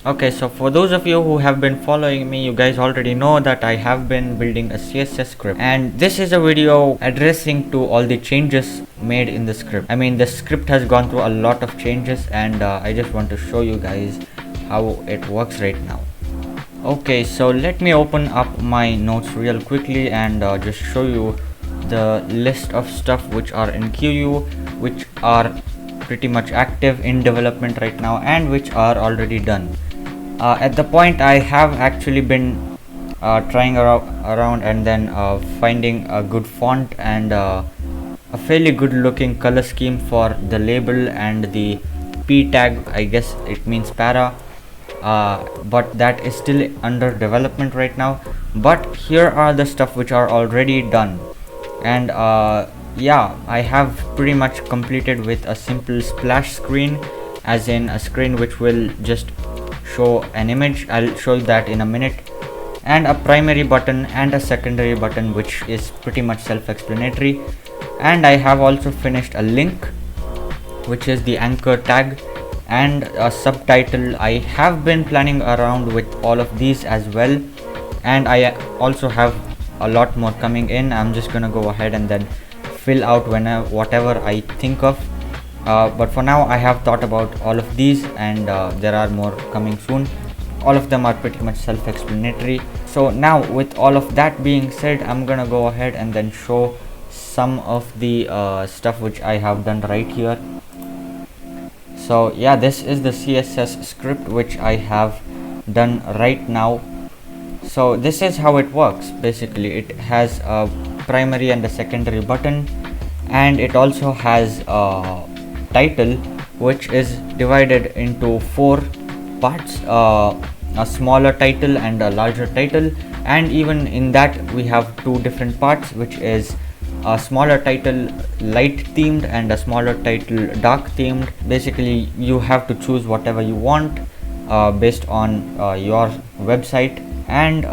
Okay, so for those of you who have been following me, you guys already know that I have been building a CSS script, and this is a video addressing to all the changes made in the script. I mean, the script has gone through a lot of changes, and I just want to show you guys how it works right now. Okay, so let me open up my notes real quickly and just show you the list of stuff which are in QU, which are pretty much active in development right now, and which are already done. At the point I have actually been trying around and then finding a good font and a fairly good looking color scheme for the label and the P tag. I guess it means para, but that is still under development right now. But here are the stuff which are already done, and yeah, I have pretty much completed with a simple splash screen, as in a screen which will just show an image. I'll show you that in a minute, and a primary button and a secondary button, which is pretty much self-explanatory. And I have also finished a link, which is the anchor tag, and a subtitle. I have been planning around with all of these as well, and I also have a lot more coming in. I'm just gonna go ahead and then fill out whatever I think of. But for now I have thought about all of these, and there are more coming soon. All of them are pretty much self-explanatory. So now, with all of that being said, I'm gonna go ahead and then show some of the stuff which I have done right here. So yeah, this is the CSS script which I have done right now. So this is how it works. Basically, it has a primary and a secondary button, and it also has a title which is divided into 4 parts, a smaller title and a larger title. And even in that we have 2 different parts, which is a smaller title light themed and a smaller title dark themed. Basically, you have to choose whatever you want based on your website. And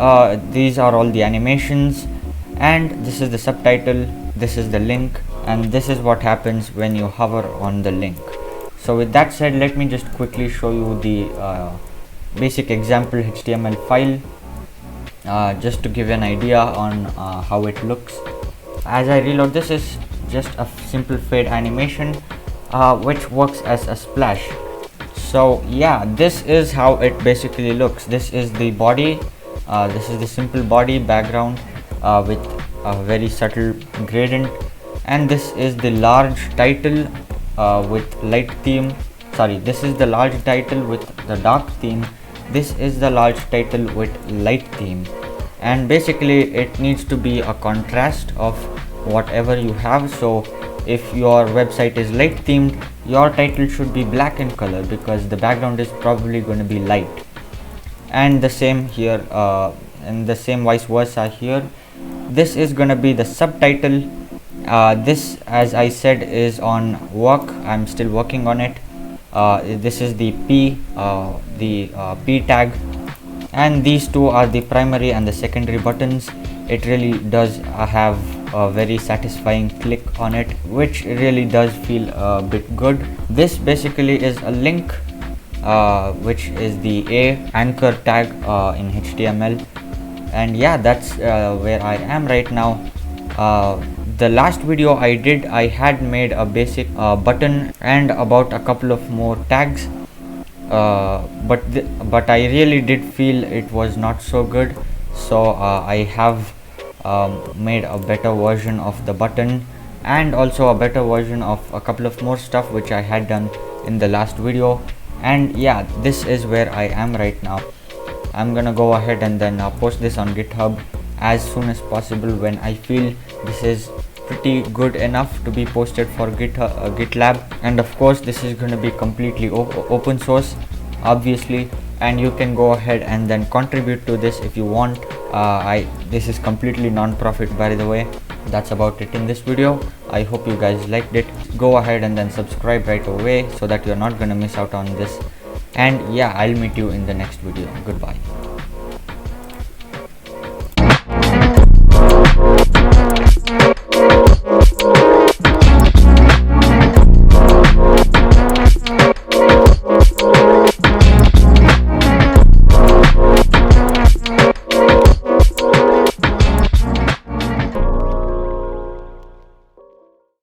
these are all the animations, and this is the subtitle, this is the link, and this is what happens when you hover on the link. So with that said, let me just quickly show you the basic example HTML file, just to give you an idea on how it looks. As I reload, this is just a simple fade animation which works as a splash. So yeah, this is how it basically looks. This is the body, this is the simple body background with a very subtle gradient, and this is the large title with light theme. Sorry, this is the large title with the dark theme. This is the large title with light theme, and basically it needs to be a contrast of whatever you have. So if your website is light themed, your title should be black in color because the background is probably going to be light. And the same here, and the same vice versa here. This is going to be the subtitle. This, as I said, is on work. I'm still working on it. This is the P tag, and these 2 are the primary and the secondary buttons. It really does have a very satisfying click on it, which really does feel a bit good. This basically is a link, which is the anchor tag in HTML. And yeah, that's where I am right now. The last video I did, I had made a basic button and about a couple of more tags, but I really did feel it was not so good. So I have made a better version of the button, and also a better version of a couple of more stuff which I had done in the last video. And yeah, this is where I am right now. I'm gonna go ahead and then post this on GitHub as soon as possible when I feel this is pretty good enough to be posted for GitLab. And of course, this is going to be completely open source, obviously, and you can go ahead and then contribute to this if you want. This is completely non-profit, by the way. That's about it in this video. I hope you guys liked it. Go ahead and then subscribe right away so that you're not going to miss out on this. And yeah, I'll meet you in the next video. Goodbye.